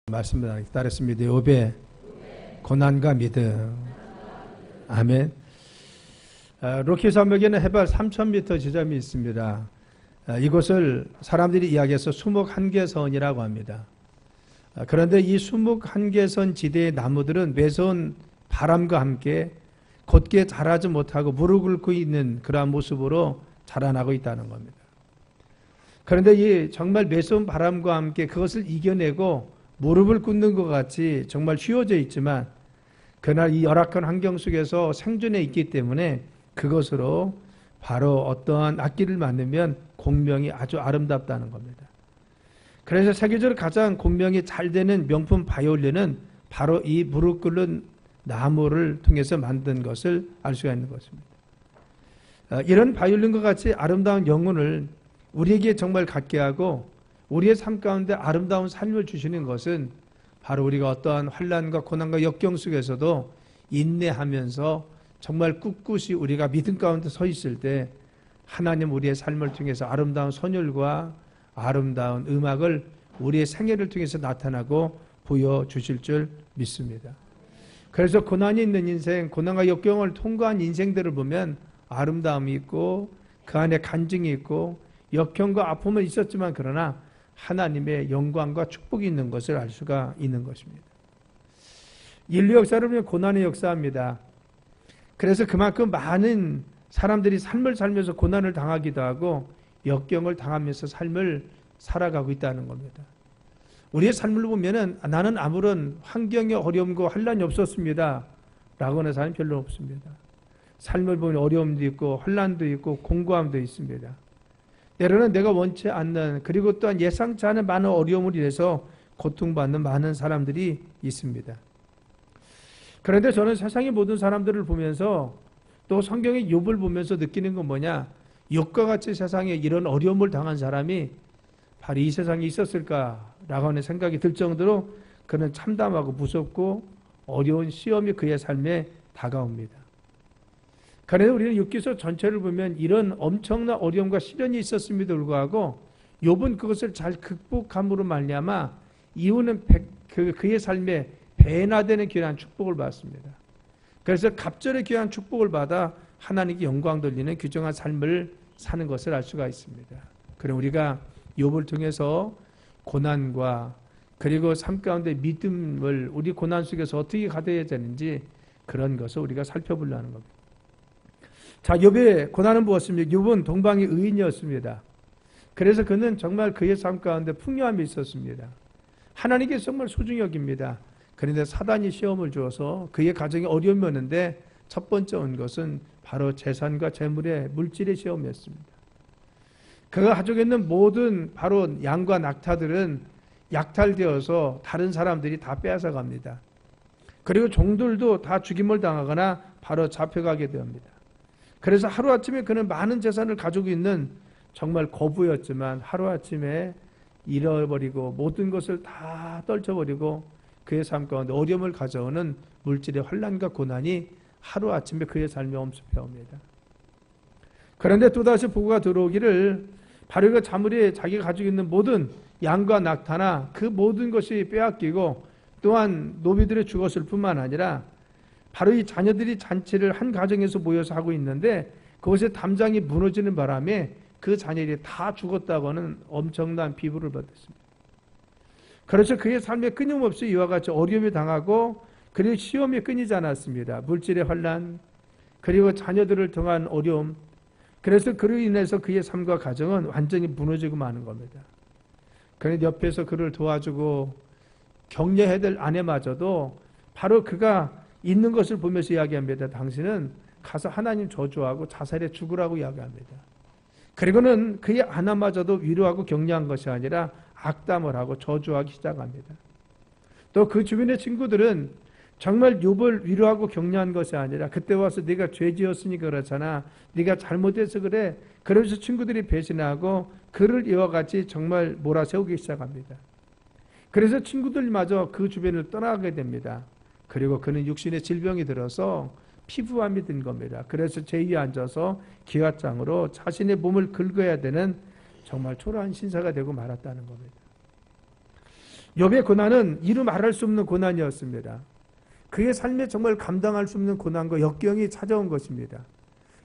말씀을 따르습니다. 욥의 고난과 믿음. 아멘. 로키 산맥에는 해발 3,000m 지점이 있습니다. 이곳을 사람들이 이야기해서 수묵한계선이라고 합니다. 그런데 이 수묵한계선 지대의 나무들은 매서운 바람과 함께 곧게 자라지 못하고 무릎 꿇고 있는 그러한 모습으로 자라나고 있다는 겁니다. 그런데 이 정말 매서운 바람과 함께 그것을 이겨내고 무릎을 꿇는 것 같이 정말 휘어져 있지만 그날 이 열악한 환경 속에서 생존해 있기 때문에 그것으로 바로 어떠한 악기를 만들면 공명이 아주 아름답다는 겁니다. 그래서 세계적으로 가장 공명이 잘 되는 명품 바이올린은 바로 이 무릎 꿇는 나무를 통해서 만든 것을 알 수가 있는 것입니다. 이런 바이올린과 같이 아름다운 영혼을 우리에게 정말 갖게 하고 우리의 삶 가운데 아름다운 삶을 주시는 것은 바로 우리가 어떠한 환난과 고난과 역경 속에서도 인내하면서 정말 꿋꿋이 우리가 믿음 가운데 서 있을 때 하나님 우리의 삶을 통해서 아름다운 선율과 아름다운 음악을 우리의 생애를 통해서 나타나고 보여주실 줄 믿습니다. 그래서 고난이 있는 인생, 고난과 역경을 통과한 인생들을 보면 아름다움이 있고 그 안에 간증이 있고 역경과 아픔은 있었지만 그러나 하나님의 영광과 축복이 있는 것을 알 수가 있는 것입니다. 인류 역사를 보면 고난의 역사입니다. 그래서 그만큼 많은 사람들이 삶을 살면서 고난을 당하기도 하고 역경을 당하면서 삶을 살아가고 있다는 겁니다. 우리의 삶을 보면은 나는 아무런 환경의 어려움과 환난이 없었습니다 라고 하는 사람이 별로 없습니다. 삶을 보면 어려움도 있고 환난도 있고 공고함도 있습니다. 때로는 내가 원치 않는 그리고 또한 예상치 않은 많은 어려움을 인해서 고통받는 많은 사람들이 있습니다. 그런데 저는 세상의 모든 사람들을 보면서 또 성경의 욥을 보면서 느끼는 건 뭐냐, 욥과 같이 세상에 이런 어려움을 당한 사람이 바로 이 세상에 있었을까라고 하는 생각이 들 정도로 그는 참담하고 무섭고 어려운 시험이 그의 삶에 다가옵니다. 그런데 우리는 욥기서 전체를 보면 이런 엄청난 어려움과 시련이 있었음에도 불구하고 욥은 그것을 잘 극복함으로 말미암아 이후는 그의 삶에 배나 되는 귀한 축복을 받습니다. 그래서 갑절의 귀한 축복을 받아 하나님께 영광 돌리는 귀중한 삶을 사는 것을 알 수가 있습니다. 그럼 우리가 욥을 통해서 고난과 그리고 삶 가운데 믿음을 우리 고난 속에서 어떻게 가져야 되는지 그런 것을 우리가 살펴보려는 겁니다. 자, 욥의 고난은 무엇입니까? 욥은 동방의 의인이었습니다. 그래서 그는 정말 그의 삶 가운데 풍요함이 있었습니다. 하나님께 정말 소중히 여깁니다. 그런데 사단이 시험을 주어서 그의 가정에 어려움이 오는데 첫 번째 온 것은 바로 재산과 재물의 물질의 시험이었습니다. 그가 가지고 있는 모든 바로 양과 낙타들은 약탈되어서 다른 사람들이 다 빼앗아 갑니다. 그리고 종들도 다 죽임을 당하거나 바로 잡혀가게 됩니다. 그래서 하루아침에 그는 많은 재산을 가지고 있는 정말 거부였지만 하루아침에 잃어버리고 모든 것을 다 떨쳐버리고 그의 삶 가운데 어려움을 가져오는 물질의 환난과 고난이 하루아침에 그의 삶에 엄습해 옵니다. 그런데 또다시 보고가 들어오기를 바로 그 자물이 자기가 가지고 있는 모든 양과 낙타나 그 모든 것이 빼앗기고 또한 노비들의 죽었을 뿐만 아니라 바로 이 자녀들이 잔치를 한 가정에서 모여서 하고 있는데 그것에 담장이 무너지는 바람에 그 자녀들이 다 죽었다고는 엄청난 비부를 받았습니다. 그래서 그의 삶에 끊임없이 이와 같이 어려움이 당하고 그리고 시험이 끊이지 않았습니다. 물질의 환난 그리고 자녀들을 통한 어려움, 그래서 그로 인해서 그의 삶과 가정은 완전히 무너지고 마는 겁니다. 그런데 옆에서 그를 도와주고 격려해야 될 아내마저도 바로 그가 있는 것을 보면서 이야기합니다. 당신은 가서 하나님 저주하고 자살해 죽으라고 이야기합니다. 그리고는 그의 아내마저도 위로하고 격려한 것이 아니라 악담을 하고 저주하기 시작합니다. 또 그 주변의 친구들은 정말 욥을 위로하고 격려한 것이 아니라 그때 와서 네가 죄 지었으니까 그렇잖아, 네가 잘못해서 그래, 그러면서 친구들이 배신하고 그를 이와 같이 정말 몰아세우기 시작합니다. 그래서 친구들마저 그 주변을 떠나게 됩니다. 그리고 그는 육신의 질병이 들어서 피부암이 든 겁니다. 그래서 제2에 앉아서 기와장으로 자신의 몸을 긁어야 되는 정말 초라한 신사가 되고 말았다는 겁니다. 욥의 고난은 이루 말할 수 없는 고난이었습니다. 그의 삶에 정말 감당할 수 없는 고난과 역경이 찾아온 것입니다.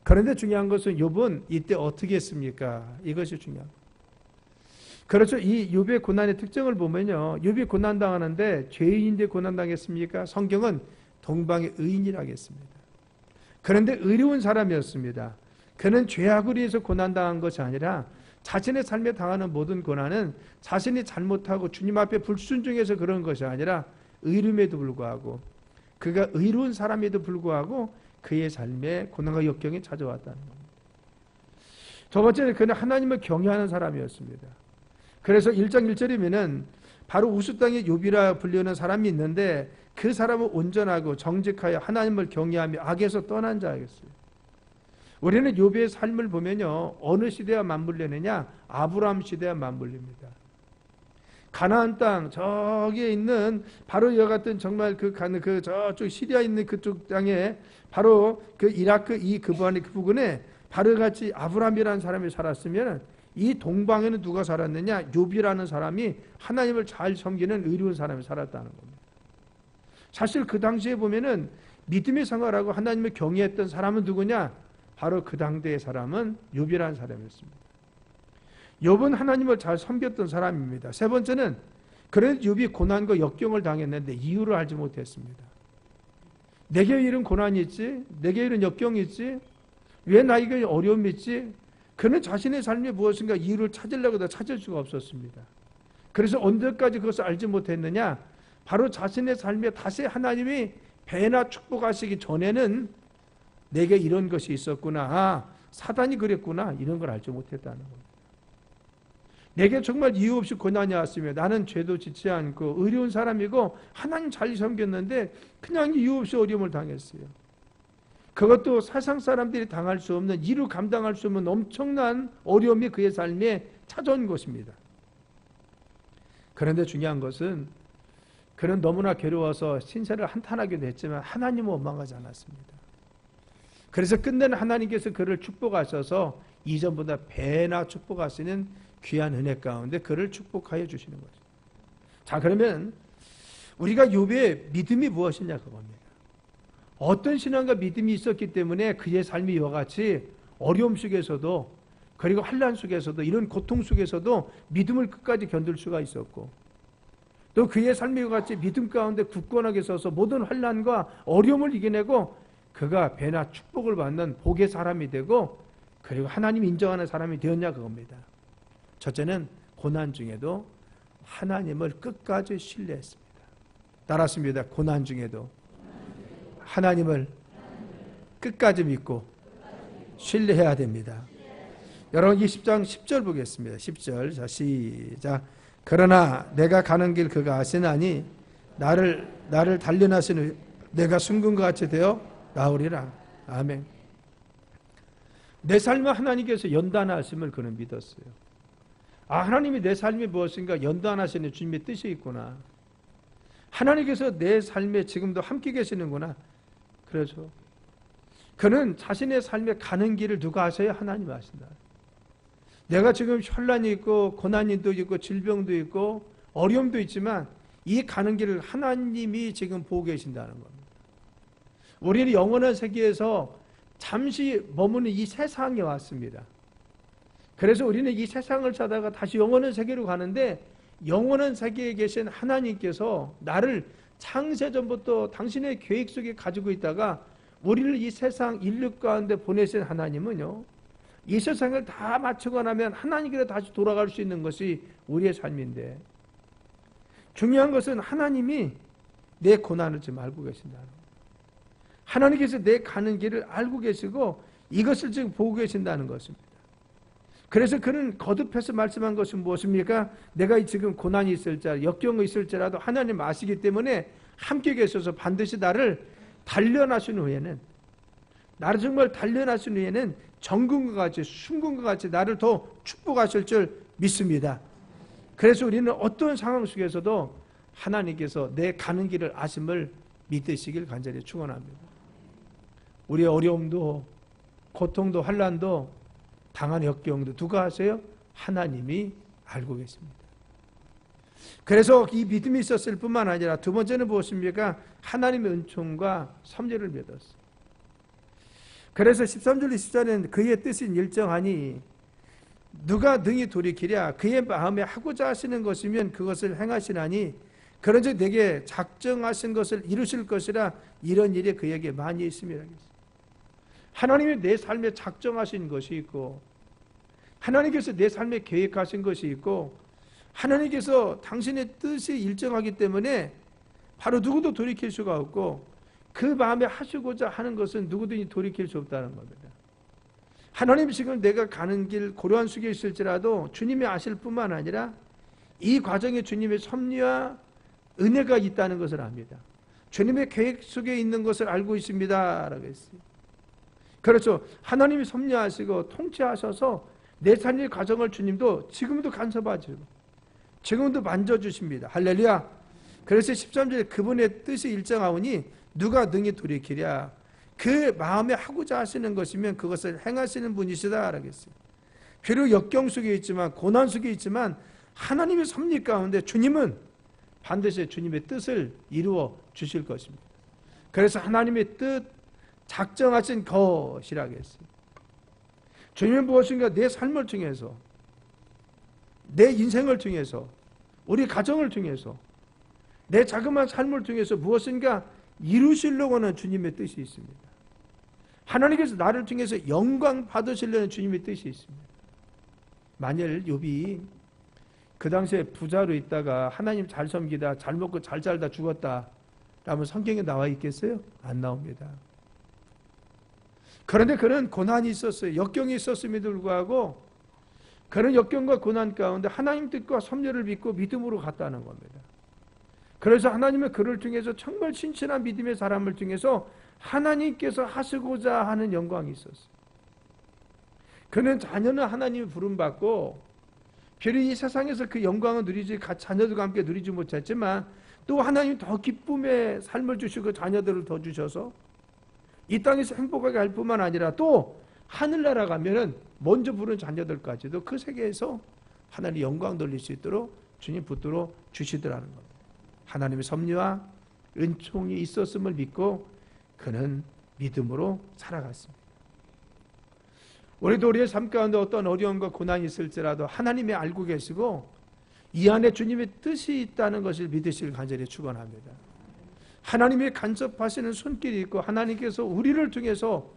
그런데 중요한 것은 욥은 이때 어떻게 했습니까? 이것이 중요합니다. 그렇죠. 이 욥의 고난의 특징을 보면요, 욥이 고난당하는데 죄인인데 고난당했습니까? 성경은 동방의 의인이라고 했습니다. 그런데 의로운 사람이었습니다. 그는 죄악으로 해서 고난당한 것이 아니라 자신의 삶에 당하는 모든 고난은 자신이 잘못하고 주님 앞에 불순종해서 그런 것이 아니라 의로움에도 불구하고, 그가 의로운 사람에도 불구하고 그의 삶에 고난과 역경이 찾아왔다는 겁니다. 두 번째는 그는 하나님을 경외하는 사람이었습니다. 그래서 1장 1절이면은 바로 우스 땅의 욥이라 불리는 사람이 있는데 그 사람은 온전하고 정직하여 하나님을 경외하며 악에서 떠난 자였어요. 우리는 욥의 삶을 보면요, 어느 시대와 맞물리느냐? 아브라함 시대와 맞물립니다. 가나안 땅 저기에 있는 바로 이와 같은 정말 그 저쪽 시리아에 있는 그쪽 땅에 바로 그 이라크 그 부근에 바로 같이 아브라함이라는 사람이 살았으면 이 동방에는 누가 살았느냐? 욥이라는 사람이 하나님을 잘 섬기는 의로운 사람이 살았다는 겁니다. 사실 그 당시에 보면은 믿음의 생활하고 하나님을 경외했던 사람은 누구냐? 바로 그 당대의 사람은 욥이라는 사람이었습니다. 욥은 하나님을 잘 섬겼던 사람입니다. 세 번째는 그래도 욥이 고난과 역경을 당했는데 이유를 알지 못했습니다. 내게 이런 고난이 있지? 내게 이런 역경이 있지? 왜 나에게 어려움이 있지? 그는 자신의 삶에 무엇인가 이유를 찾으려고 다 찾을 수가 없었습니다. 그래서 언제까지 그것을 알지 못했느냐? 바로 자신의 삶에 다시 하나님이 배나 축복하시기 전에는 내게 이런 것이 있었구나. 아, 사단이 그랬구나. 이런 걸 알지 못했다는 겁니다. 내게 정말 이유 없이 고난이 왔으며 나는 죄도 짓지 않고 의로운 사람이고 하나님 잘 섬겼는데 그냥 이유 없이 어려움을 당했어요. 그것도 세상 사람들이 당할 수 없는, 이루 감당할 수 없는 엄청난 어려움이 그의 삶에 찾아온 것입니다. 그런데 중요한 것은 그는 너무나 괴로워서 신세를 한탄하기도 했지만 하나님은 원망하지 않았습니다. 그래서 끝내는 하나님께서 그를 축복하셔서 이전보다 배나 축복하시는 귀한 은혜 가운데 그를 축복하여 주시는 거죠. 자, 그러면 우리가 욥의 믿음이 무엇이냐 그겁니다. 어떤 신앙과 믿음이 있었기 때문에 그의 삶이 이와 같이 어려움 속에서도, 그리고 환난 속에서도, 이런 고통 속에서도 믿음을 끝까지 견딜 수가 있었고, 또 그의 삶이 이와 같이 믿음 가운데 굳건하게 서서 모든 환난과 어려움을 이겨내고 그가 배나 축복을 받는 복의 사람이 되고, 그리고 하나님이 인정하는 사람이 되었냐 그겁니다. 첫째는 고난 중에도 하나님을 끝까지 신뢰했습니다. 따랐습니다. 고난 중에도 하나님을 끝까지 믿고 신뢰해야 됩니다. 여러분 20장 10절 보겠습니다. 10절. 자, 시작. 그러나 내가 가는 길 그가 아시나니 나를 단련하시는 내가 순금과 같이 되어 나오리라. 아멘. 내 삶을 하나님께서 연단하심을 그는 믿었어요. 아, 하나님이 내 삶이 무엇인가 연단하시는 주님의 뜻이 있구나. 하나님께서 내 삶에 지금도 함께 계시는구나. 그래서 그는 자신의 삶에 가는 길을 누가 아세요? 하나님 아신다. 내가 지금 현란이 있고 고난도 있고 질병도 있고 어려움도 있지만 이 가는 길을 하나님이 지금 보고 계신다는 겁니다. 우리는 영원한 세계에서 잠시 머무는 이 세상에 왔습니다. 그래서 우리는 이 세상을 찾아가 다시 영원한 세계로 가는데, 영원한 세계에 계신 하나님께서 나를 창세전부터 당신의 계획 속에 가지고 있다가 우리를 이 세상 인류 가운데 보내신 하나님은요, 이 세상을 다 마치고 나면 하나님께로 다시 돌아갈 수 있는 것이 우리의 삶인데, 중요한 것은 하나님이 내 고난을 지금 알고 계신다는 거예요. 하나님께서 내 가는 길을 알고 계시고 이것을 지금 보고 계신다는 것입니다. 그래서 그는 거듭해서 말씀한 것은 무엇입니까? 내가 지금 고난이 있을지라도 역경이 있을지라도 하나님 아시기 때문에 함께 계셔서 반드시 나를 단련하신 후에는, 나를 정말 단련하신 후에는 정금과 같이 순금과 같이 나를 더 축복하실 줄 믿습니다. 그래서 우리는 어떤 상황 속에서도 하나님께서 내 가는 길을 아심을 믿으시길 간절히 축원합니다. 우리의 어려움도 고통도 환난도 당한 역경도 누가 아세요? 하나님이 알고 계십니다. 그래서 이 믿음이 있었을 뿐만 아니라 두 번째는 무엇입니까? 하나님의 은총과 섭리를 믿었어요. 그래서 13절 20절에는 그의 뜻인 일정하니 누가 능히 돌이키랴 그의 마음에 하고자 하시는 것이면 그것을 행하시나니 그런즉 내게 작정하신 것을 이루실 것이라 이런 일이 그에게 많이 있음이라. 하나님이 내 삶에 작정하신 것이 있고 하나님께서 내 삶에 계획하신 것이 있고 하나님께서 당신의 뜻이 일정하기 때문에 바로 누구도 돌이킬 수가 없고 그 마음에 하시고자 하는 것은 누구든지 돌이킬 수 없다는 겁니다. 하나님이 지금 내가 가는 길 고려한 속에 있을지라도 주님이 아실 뿐만 아니라 이 과정에 주님의 섭리와 은혜가 있다는 것을 압니다. 주님의 계획 속에 있는 것을 알고 있습니다 라고 했어요. 그렇죠. 하나님이 섭리하시고 통치하셔서 내 삶의 과정을 주님도 지금도 간섭하시고 지금도 만져주십니다. 할렐루야. 그래서 13절에 그분의 뜻이 일정하오니 누가 능히 돌이키랴 그 마음에 하고자 하시는 것이면 그것을 행하시는 분이시다 라고 했어요. 비록 역경 속에 있지만 고난 속에 있지만 하나님의 섭리 가운데 주님은 반드시 주님의 뜻을 이루어 주실 것입니다. 그래서 하나님의 뜻 작정하신 것이라고 했어요. 주님은 무엇인가 내 삶을 통해서 내 인생을 통해서 우리 가정을 통해서 내 자그마한 삶을 통해서 무엇인가 이루시려고 하는 주님의 뜻이 있습니다. 하나님께서 나를 통해서 영광 받으시려는 주님의 뜻이 있습니다. 만일 욥이 그 당시에 부자로 있다가 하나님 잘 섬기다 잘 먹고 잘 살다 죽었다 라면 성경에 나와 있겠어요? 안 나옵니다. 그런데 그는 고난이 있었어요. 역경이 있었음에도 불구하고 그런 역경과 고난 가운데 하나님 뜻과 섭리를 믿고 믿음으로 갔다는 겁니다. 그래서 하나님은 그를 통해서 정말 신실한 믿음의 사람을 통해서 하나님께서 하시고자 하는 영광이 있었어요. 그는 자녀는 하나님의 부름받고 비록 이 세상에서 그 영광을 누리지 자녀들과 함께 누리지 못했지만 또 하나님 더 기쁨의 삶을 주시고 자녀들을 더 주셔서 이 땅에서 행복하게 할 뿐만 아니라 또 하늘나라 가면은 먼저 부른 자녀들까지도 그 세계에서 하나님 영광 돌릴 수 있도록 주님 붙들어 주시더라는 겁니다. 하나님의 섭리와 은총이 있었음을 믿고 그는 믿음으로 살아갔습니다. 우리도 우리의 삶 가운데 어떤 어려움과 고난이 있을지라도 하나님이 알고 계시고 이 안에 주님의 뜻이 있다는 것을 믿으시길 간절히 축원합니다. 하나님이 간섭하시는 손길이 있고 하나님께서 우리를 통해서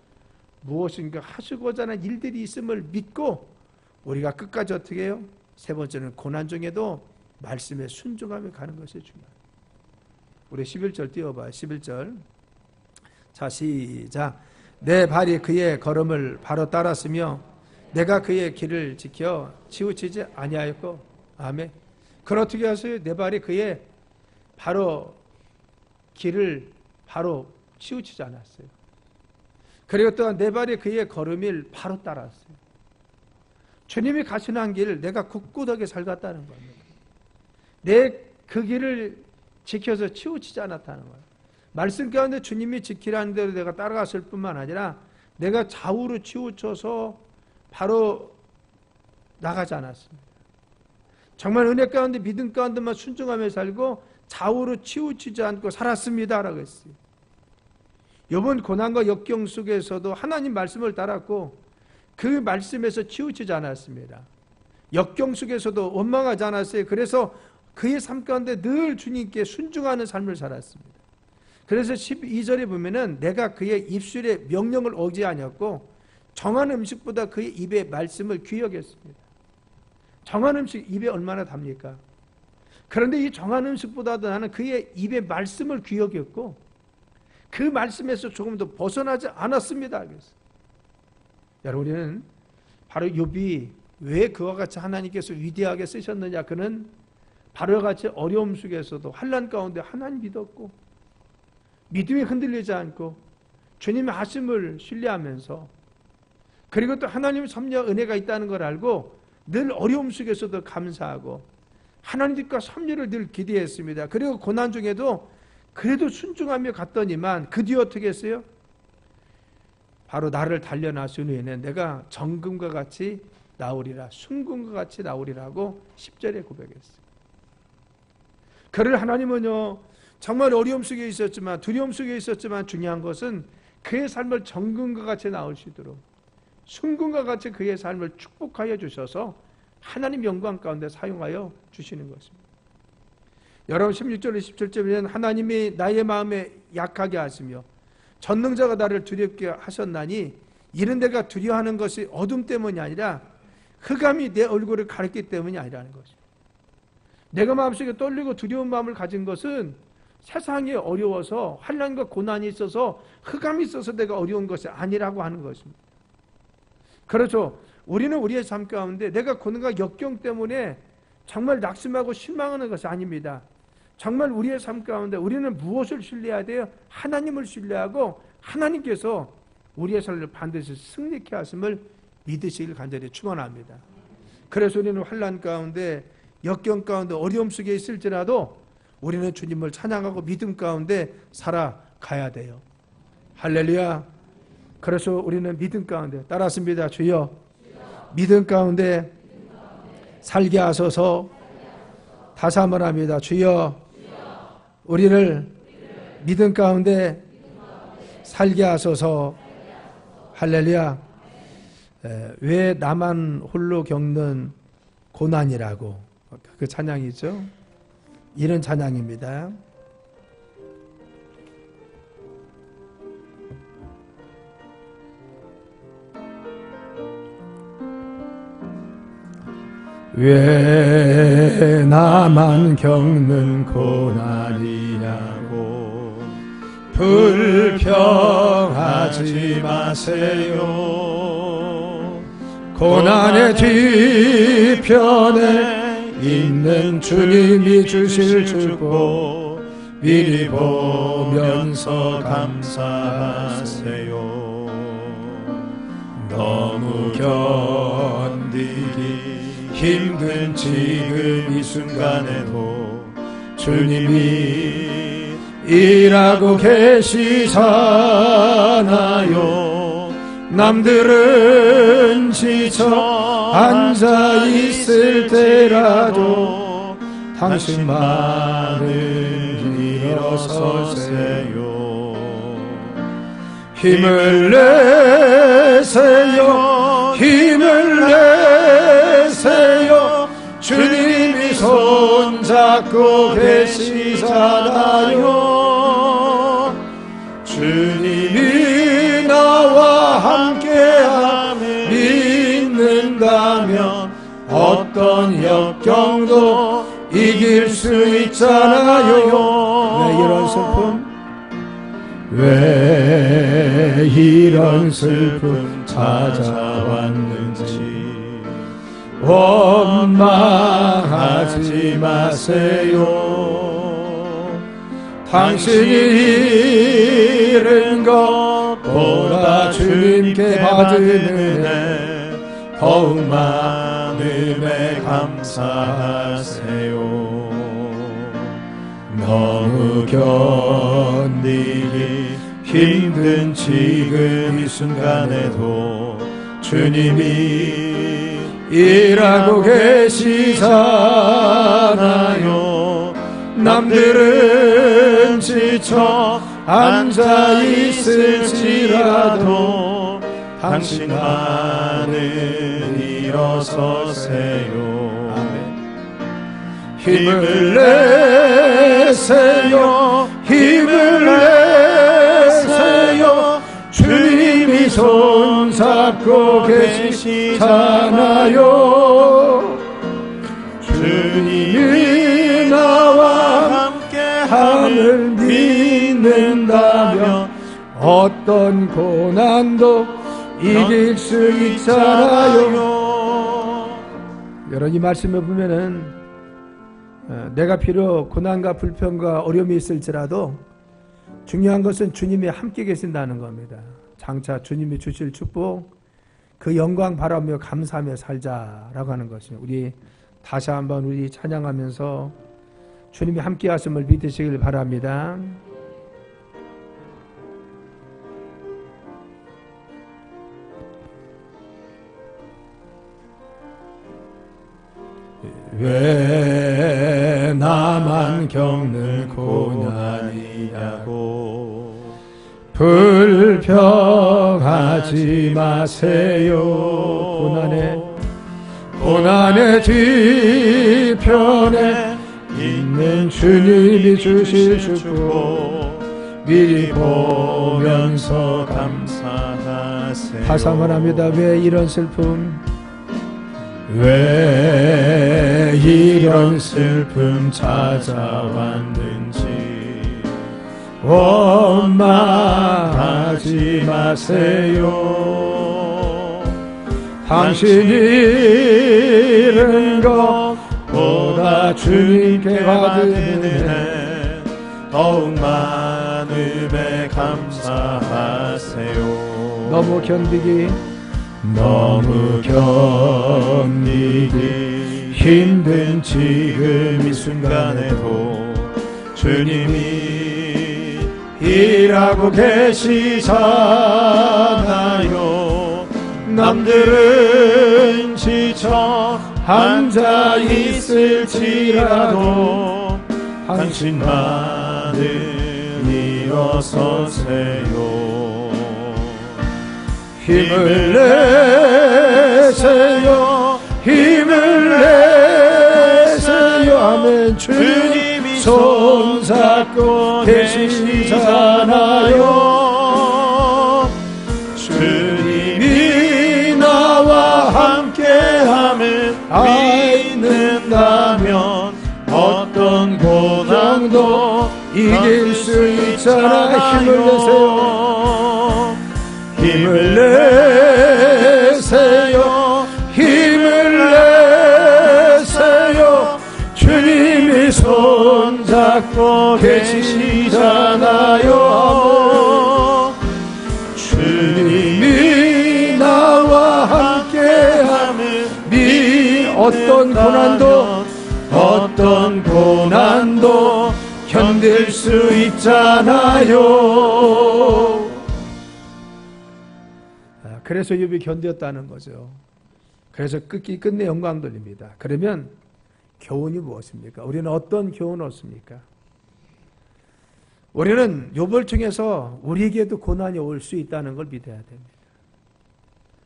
무엇인가 하시고자 하는 일들이 있음을 믿고 우리가 끝까지 어떻게 해요? 세 번째는 고난 중에도 말씀에 순종하며 가는 것이 중요합니다. 우리 11절 띄워봐요. 11절. 자, 시작. 내 발이 그의 걸음을 바로 따랐으며 내가 그의 길을 지켜 치우치지 아니하였고. 아멘. 그걸 어떻게 하세요? 내 발이 그의 바로 길을 바로 치우치지 않았어요. 그리고 또한 내 발이 그의 걸음을 바로 따랐어요. 주님이 가시는 길 내가 굳굳하게 살갔다는 겁니다. 내 그 길을 지켜서 치우치지 않았다는 거예요. 말씀 가운데 주님이 지키라는 대로 내가 따라갔을 뿐만 아니라 내가 좌우로 치우쳐서 바로 나가지 않았습니다. 정말 은혜 가운데 믿음 가운데만 순종하며 살고 좌우로 치우치지 않고 살았습니다 라고 했어요. 이번 고난과 역경 속에서도 하나님 말씀을 따랐고 그 말씀에서 치우치지 않았습니다. 역경 속에서도 원망하지 않았어요. 그래서 그의 삶 가운데 늘 주님께 순종하는 삶을 살았습니다. 그래서 12절에 보면은 내가 그의 입술의 명령을 어기하였고 정한 음식보다 그의 입의 말씀을 귀히 여겼습니다. 정한 음식 입에 얼마나 답니까? 그런데 이 정한 음식보다도 나는 그의 입의 말씀을 귀히 여겼고 그 말씀에서 조금 더 벗어나지 않았습니다. 여러분, 우리는 바로 욥이 왜 그와 같이 하나님께서 위대하게 쓰셨느냐? 그는 바로 같이 어려움 속에서도 환난 가운데 하나님 믿었고 믿음이 흔들리지 않고 주님의 하심을 신뢰하면서 그리고 또 하나님의 섭리와 은혜가 있다는 걸 알고 늘 어려움 속에서도 감사하고 하나님과 섭리를 늘 기대했습니다. 그리고 고난 중에도 그래도 순종하며 갔더니만 그 뒤에 어떻게 했어요? 바로 나를 단련하신 후에는 내가 정금과 같이 나오리라, 순금과 같이 나오리라고 10절에 고백했어요. 그를 하나님은요, 정말 어려움 속에 있었지만, 두려움 속에 있었지만 중요한 것은 그의 삶을 정금과 같이 나오시도록, 순금과 같이 그의 삶을 축복하여 주셔서 하나님 영광 가운데 사용하여 주시는 것입니다. 여러분 16절 17절에는 하나님이 나의 마음에 약하게 하시며 전능자가 나를 두렵게 하셨나니 이런 내가 두려워하는 것이 어둠 때문이 아니라 흑암이 내 얼굴을 가렸기 때문이 아니라는 것입니다. 내가 마음속에 떨리고 두려운 마음을 가진 것은 세상이 어려워서 환난과 고난이 있어서 흑암이 있어서 내가 어려운 것이 아니라고 하는 것입니다. 그렇죠. 우리는 우리의 삶 가운데 내가 고난과 역경 때문에 정말 낙심하고 실망하는 것이 아닙니다. 정말 우리의 삶 가운데 우리는 무엇을 신뢰해야 돼요? 하나님을 신뢰하고 하나님께서 우리의 삶을 반드시 승리케 하심을 믿으시길 간절히 축원합니다. 그래서 우리는 환난 가운데 역경 가운데 어려움 속에 있을지라도 우리는 주님을 찬양하고 믿음 가운데 살아가야 돼요. 할렐루야. 그래서 우리는 믿음 가운데 따랐습니다. 주여 믿음 가운데 살게 하소서. 다시 한번 합니다. 주여 우리를 믿음 가운데 살게 하소서. 할렐루야. 왜 나만 홀로 겪는 고난이라고 그 찬양이죠. 이런 찬양입니다. 왜 나만 겪는 고난이냐고 불평하지 마세요. 고난의 뒤편에 있는 주님이 주실 축복 미리 보면서 감사하세요. 너무 견디기 힘든 지금 이 순간에도 주님이 일하고 계시잖아요. 남들은 지쳐 앉아 있을 때라도 당신만은 일어서세요. 힘을 내세요. 힘을 내세요. 주님이 손잡고 계시잖아요. 주님이 나와 함께함을 믿는다면 어떤 역경도 이길 수 있잖아요. 왜 이런 슬픔? 왜 이런 슬픔 찾아왔는지 원망하지 마세요. 당신이 잃은 것보다 주님께 받은 은혜 더욱 많음에 감사하세요. 너무 견디기 힘든 지금 이 순간에도 주님이 일하고 계시잖아요. 남들은 지쳐 앉아 있을지라도 당신만은 일어서세요. 힘을 내세요. 힘을 내세요. 주님이 손잡고 계시잖아요. 주님이 나와 함께함을 믿는다면 어떤 고난도 이길 수 있잖아요. 여러분 이 말씀을 보면은 내가 비록 고난과 불평과 어려움이 있을지라도 중요한 것은 주님이 함께 계신다는 겁니다. 장차 주님이 주실 축복 그 영광 바라며 감사하며 살자라고 하는 것입니다. 우리 다시 한번 우리 찬양하면서 주님이 함께 하심을 믿으시길 바랍니다. 왜 나만 겪는 고난이냐고 불평하지 마세요. 고난의 뒤편에 있는 주님이 주실 축복 미리 보면서 감사하세요. 다상을 합니다. 왜 이런 슬픔, 왜 이런 슬픔 찾아왔는지 원망하지 마세요. 당신이 잃은 것보다 주님께 받은 은혜 더욱 많음에 감사하세요. 너무 견디기 힘든 지금 이 순간에도 주님이 일하고 계시잖아요. 남들은 지쳐 앉아 있을지라도 당신만은 일어서세요. 힘을 내세요. 힘을 내세요. 아멘. 주님이 손잡고 계시잖아요. 주님이 나와 함께함을 믿는다면 어떤 고난도 이길 수 있잖아. 힘을 내세요. 힘을 내세요. 힘을 내세요. 주님이 손잡고 계시잖아요. 주님이 나와 함께함을 어떤 고난도 견딜 수 있잖아요. 그래서 욥이 견뎠다는 거죠. 그래서 끝내 영광 돌립니다. 그러면 교훈이 무엇입니까? 우리는 어떤 교훈을 얻습니까? 우리는 욥을 통해서 우리에게도 고난이 올 수 있다는 걸 믿어야 됩니다.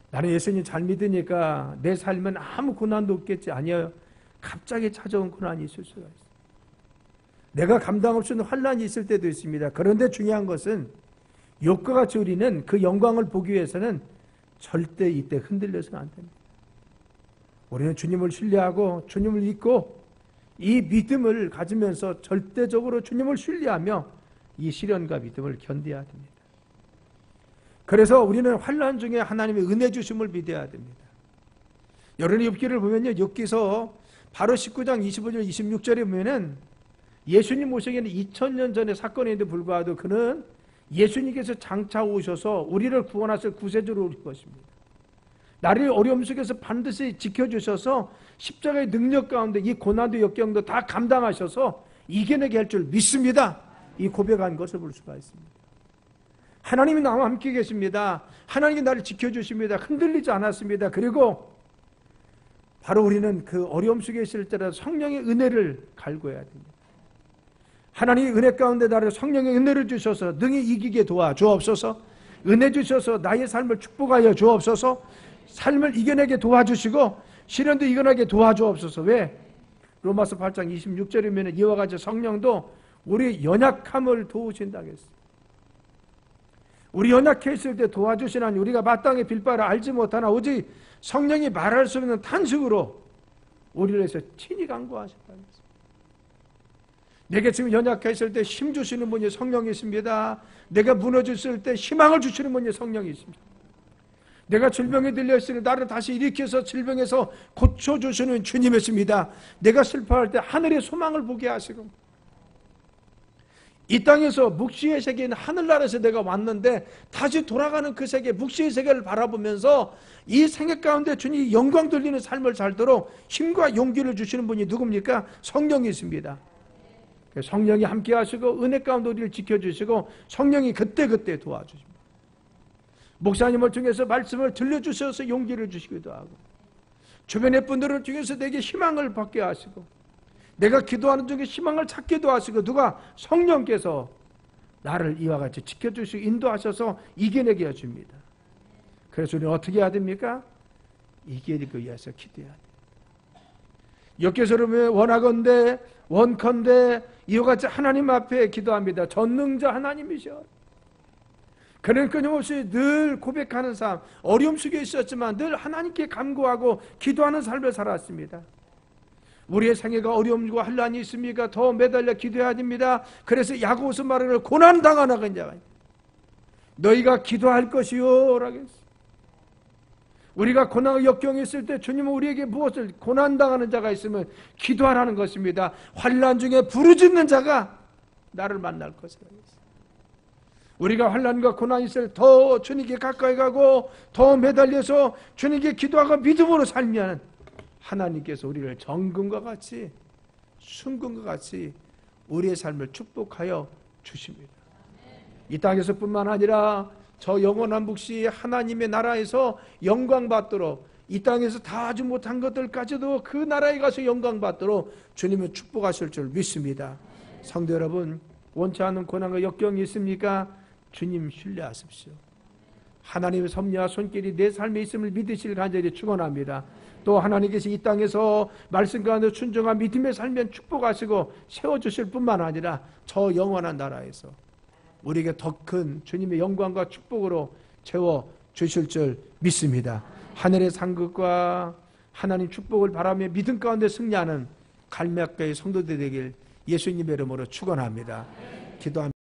나는 예수님 잘 믿으니까 내 삶은 아무 고난도 없겠지. 아니에요. 갑자기 찾아온 고난이 있을 수가 있어요. 내가 감당할 수 있는 환난이 있을 때도 있습니다. 그런데 중요한 것은 욥과 같이 우리는 그 영광을 보기 위해서는 절대 이때 흔들려서는 안 됩니다. 우리는 주님을 신뢰하고 주님을 믿고 이 믿음을 가지면서 절대적으로 주님을 신뢰하며 이 시련과 믿음을 견뎌야 됩니다. 그래서 우리는 환난 중에 하나님의 은혜 주심을 믿어야 됩니다. 여러분 욥기를 보면요, 욥기서 바로 19장 25절 26절에 보면은 예수님 오시기에는 2000년 전의 사건인데 불구하고 그는 예수님께서 장차 오셔서 우리를 구원하실 구세주로 오실 것입니다. 나를 어려움 속에서 반드시 지켜주셔서 십자가의 능력 가운데 이 고난도 역경도 다 감당하셔서 이겨내게 할 줄 믿습니다. 이 고백한 것을 볼 수가 있습니다. 하나님이 나와 함께 계십니다. 하나님이 나를 지켜주십니다. 흔들리지 않았습니다. 그리고 바로 우리는 그 어려움 속에 있을 때라도 성령의 은혜를 갈구해야 됩니다. 하나님의 은혜 가운데 나를 성령의 은혜를 주셔서 능히 이기게 도와주옵소서. 은혜 주셔서 나의 삶을 축복하여 주옵소서. 삶을 이겨내게 도와주시고 시련도 이겨내게 도와주옵소서. 왜? 로마서 8장 26절이면 이와 같이 성령도 우리 연약함을 도우신다고 했어요. 우리 연약해 있을 때 도와주시나니 우리가 마땅히 빌 바를 알지 못하나 오직 성령이 말할 수 없는 탄식으로 우리를 위해서 친히 간구하셨다고 했어요. 내게 지금 연약해 있을 때 힘 주시는 분이 성령이십니다. 내가 무너졌을 때 희망을 주시는 분이 성령이 있습니다. 내가 질병에 들려있을 때 나를 다시 일으켜서 질병에서 고쳐주시는 주님이십니다. 내가 슬퍼할 때 하늘의 소망을 보게 하시고 이 땅에서 묵시의 세계인 하늘나라에서 내가 왔는데 다시 돌아가는 그 세계, 묵시의 세계를 바라보면서 이 생애 가운데 주님이 영광 돌리는 삶을 살도록 힘과 용기를 주시는 분이 누굽니까? 성령이 있습니다. 성령이 함께 하시고 은혜 가운데 우리를 지켜주시고 성령이 그때그때 도와주십니다. 목사님을 통해서 말씀을 들려주셔서 용기를 주시기도 하고 주변의 분들을 중에서 내게 희망을 받게 하시고 내가 기도하는 중에 희망을 찾기도 하시고 누가 성령께서 나를 이와 같이 지켜주시고 인도하셔서 이겨내게 해줍니다. 그래서 우리는 어떻게 해야 됩니까? 이기기 위해서 기도해야 돼요. 역계서름에 원컨대 이와 같이 하나님 앞에 기도합니다. 전능자 하나님이셔. 그는 끊임없이 늘 고백하는 삶, 어려움 속에 있었지만 늘 하나님께 간구하고 기도하는 삶을 살았습니다. 우리의 생애가 어려움과 환난이 있습니까? 더 매달려 기도해야 됩니다. 그래서 야고보서 말하는 고난당하는 자가 너희가 기도할 것이요 라고 했어요. 우리가 고난과 역경이 있을 때 주님은 우리에게 무엇을 고난당하는 자가 있으면 기도하라는 것입니다. 환난 중에 부르짖는 자가 나를 만날 것이라고 했어요. 우리가 환난과 고난이 있을 때 더 주님께 가까이 가고 더 매달려서 주님께 기도하고 믿음으로 살면 하나님께서 우리를 정금과 같이 순금과 같이 우리의 삶을 축복하여 주십니다. 이 땅에서 뿐만 아니라 저 영원한 묵시 하나님의 나라에서 영광 받도록 이 땅에서 다 하지 못한 것들까지도 그 나라에 가서 영광 받도록 주님은 축복하실 줄 믿습니다. 성도 여러분, 원치 않는 고난과 역경이 있습니까? 주님 신뢰하십시오. 하나님의 섭리와 손길이 내 삶에 있음을 믿으실 간절히 축원합니다. 또 하나님께서 이 땅에서 말씀 가운데 순종한 믿음의 삶에 축복하시고 세워주실 뿐만 아니라 저 영원한 나라에서 우리에게 더 큰 주님의 영광과 축복으로 채워주실 줄 믿습니다. 하늘의 상급과 하나님 축복을 바라며 믿음 가운데 승리하는 갈매교회 성도들 되길 예수님의 이름으로 축원합니다. 기도합니다.